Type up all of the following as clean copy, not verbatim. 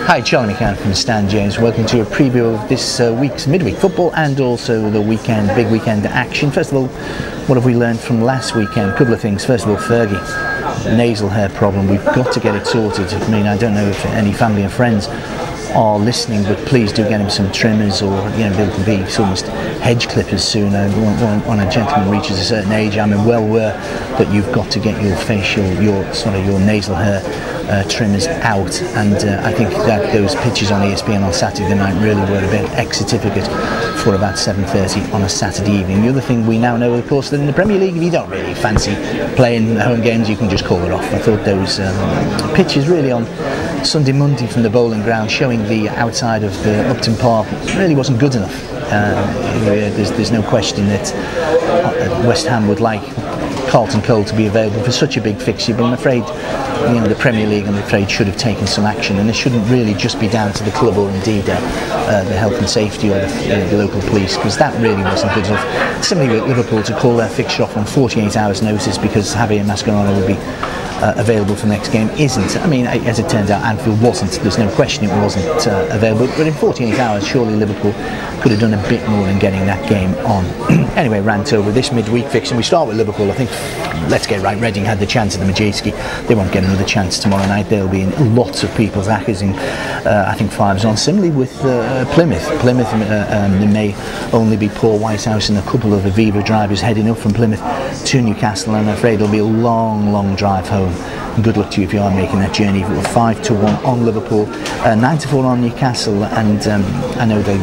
Hi, Charlie McCann from Stan James. Welcome to a preview of this week's midweek football and also the weekend, big weekend action. First of all, what have we learned from last weekend? A couple of things. First of all, Fergie, nasal hair problem. We've got to get it sorted. I mean, I don't know if any family and friends are listening, but please do get him some trimmers, or there can be almost hedge clippers soon when a gentleman reaches a certain age. I'm well aware that you've got to get your facial, your nasal hair trimmers out, and I think that those pictures on ESPN on Saturday night really were a bit ex-certificate for about 7:30 on a Saturday evening. The other thing we now know, of course, that in the Premier League, if you don't really fancy playing home games, you can just call it off. I thought those pictures really on Sunday, Monday from the bowling ground showing the outside of the Upton Park really wasn't good enough. There's no question that West Ham would like Carlton Cole to be available for such a big fixture, but I'm afraid the Premier League, I'm afraid, should have taken some action, and it shouldn't really just be down to the club or indeed the health and safety or the local police, because that really wasn't good enough. Similarly with Liverpool, to call their fixture off on 48 hours notice because Javier Mascherano would be available for the next game isn't. I mean, as it turns out, Anfield wasn't. There's no question it wasn't available. But in 48 hours, surely Liverpool could have done a bit more in getting that game on. Anyway, rant over this midweek fixing. We start with Liverpool. I think, let's get right, Reading had the chance at the Majewski. They won't get another chance tomorrow night. They'll be in lots of people's acres in, I think, 5s on. Similarly with Plymouth. Plymouth may only be Paul Whitehouse and a couple of Aviva drivers heading up from Plymouth to Newcastle, and I'm afraid it'll be a long, long drive home. And good luck to you if you are making that journey. 5-1 on Liverpool, 9-4 on Newcastle, and I know they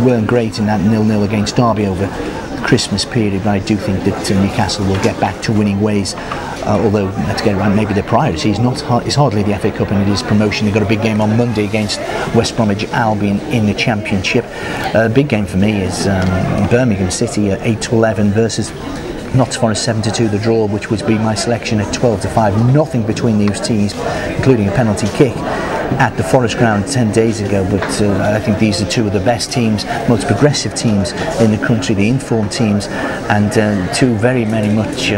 weren't great in that 0-0 against Derby over the Christmas period, but I do think that Newcastle will get back to winning ways. Although, let's get it right, maybe their priority is hardly the FA Cup and it is promotion. They've got a big game on Monday against West Bromwich Albion in the Championship. Big game for me is Birmingham City at 8-11 versus Notts Forest 7-2, the draw, which would be my selection at 12-5. Nothing between these teams, including a penalty kick at the Forest Ground 10 days ago, but I think these are two of the best teams, most progressive teams in the country, the informed teams, and two very much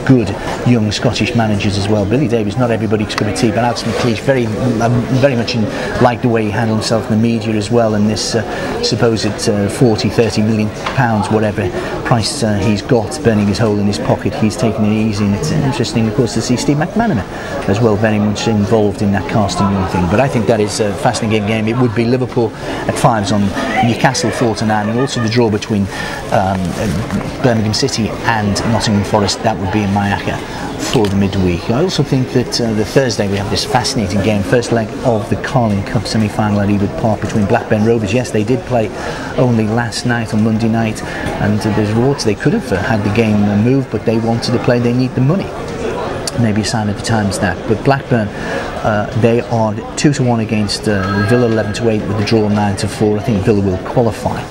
good young Scottish managers as well. Billy Davies, not everybody's cup of tea, but Alex McLeish, very much like the way he handled himself in the media as well, and this supposed 40-30 million pounds, whatever price he's got, burning his hole in his pocket. He's taking it easy, and it's interesting, of course, to see Steve McManaman as well very much involved in that casting thing. But I think that is a fascinating game. It would be Liverpool at 5s on Newcastle 4-9, and also the draw between Birmingham City and Nottingham Forest. That would be in my acca for the midweek. I also think that the Thursday we have this fascinating game, first leg of the Carling Cup semi-final at Ewood Park between Blackburn Rovers. Yes, they did play only last night on Monday night, and there's reports they could have had the game moved, but they wanted to play. They need the money. Maybe a sign of the times that. But Blackburn, they are 2-1 against Villa, 11-8 with the draw 9-4. I think Villa will qualify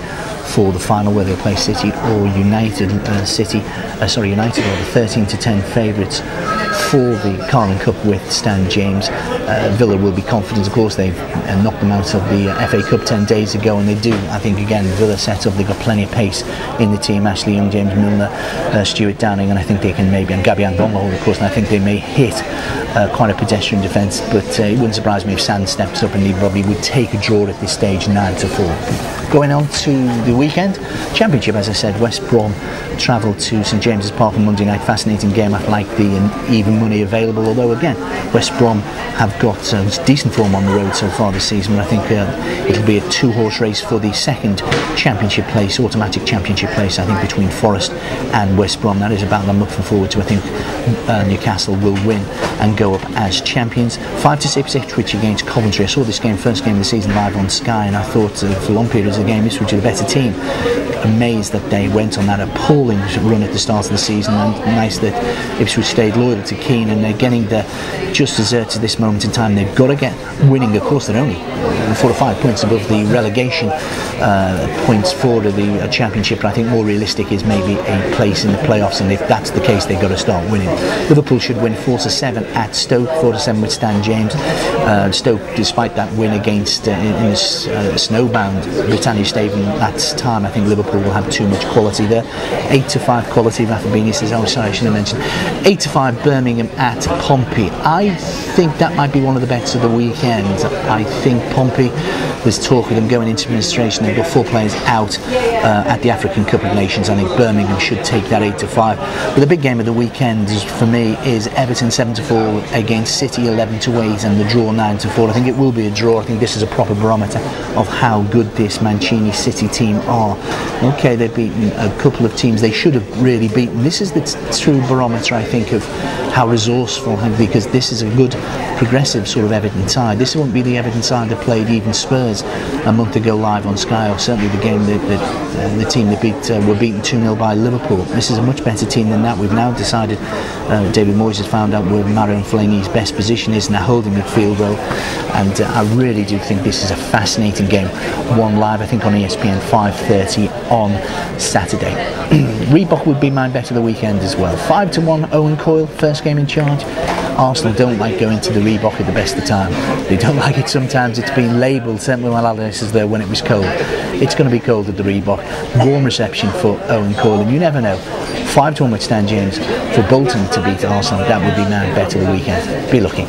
for the final, where they'll play City or United. United are the 13-10 favourites for the Carling Cup with Stan James. Villa will be confident, of course. They've knocked them out of the FA Cup 10 days ago, and they do, I think, again, Villa set up. They've got plenty of pace in the team. Ashley Young, James Milner, Stuart Downing, and I think they can maybe, and Gabian Bongo, of course, and I think they may hit quite a pedestrian defence, but it wouldn't surprise me if Sand steps up and he probably would take a draw at this stage, 9-4. Going on to the weekend Championship, as I said, West Brom travel to St James's Park on Monday night. Fascinating game. I like the even money available, although again West Brom have got decent form on the road so far this season, but I think it'll be a 2-horse race for the second championship place, automatic championship place, I think, between Forest and West Brom. That is a battle I'm looking forward to. I think Newcastle will win and go up as champions. 5-6 Ipswich against Coventry. I saw this game, first game of the season, live on Sky, and I thought for long periods of the game Ipswich were the better team. Amazed that they went on that appalling run at the start of the season, and nice that Ipswich stayed loyal to Keane, and they're getting the just desserts at this moment in time. They've got to get winning. Of course, they're only 4 or 5 points above the relegation points for the championship, but I think more realistic is maybe a place in the playoffs, and if that's the case, they've got to start winning. Liverpool should win 4-7 at Stoke, 4-7 with Stan James. Stoke, despite that win against in the snowbound Britannia Stadium last time, I think Liverpool Liverpool will have too much quality there. 8-5 quality. Rafa Bini says, oh sorry, I should have mentioned. 8-5 Birmingham at Pompey. I think that might be one of the bets of the weekend. I think Pompey, there's talk of them going into administration. They've got 4 players out at the African Cup of Nations. I think Birmingham should take that 8-5. But the big game of the weekend for me is Everton 7-4 against City 11-8 and the draw 9-4. I think it will be a draw. I think this is a proper barometer of how good this Mancini City team are. Okay, they've beaten a couple of teams they should have really beaten. This is the true barometer, I think, of how resourceful, because this is a good progressive sort of Everton side. This won't be the Everton side that played even Spurs a month ago live on Sky, or certainly the game that the team that were beaten 2-0 by Liverpool. This is a much better team than that. We've now decided, David Moyes has found out where Marouane Fellaini's best position is in a holding midfield role, and I really do think this is a fascinating game. One live, I think, on ESPN 5:30 on Saturday. Reebok would be my bet of the weekend as well. 5-1 Owen Coyle, first game in charge. Arsenal don't like going to the Reebok at the best of time. They don't like it sometimes. It's been labelled, certainly while Alice is there, when it was cold. It's going to be cold at the Reebok. Warm reception for Owen Coyle, and you never know. 5-1 with Stan James for Bolton to beat Arsenal. That would be my bet of the weekend. Be lucky.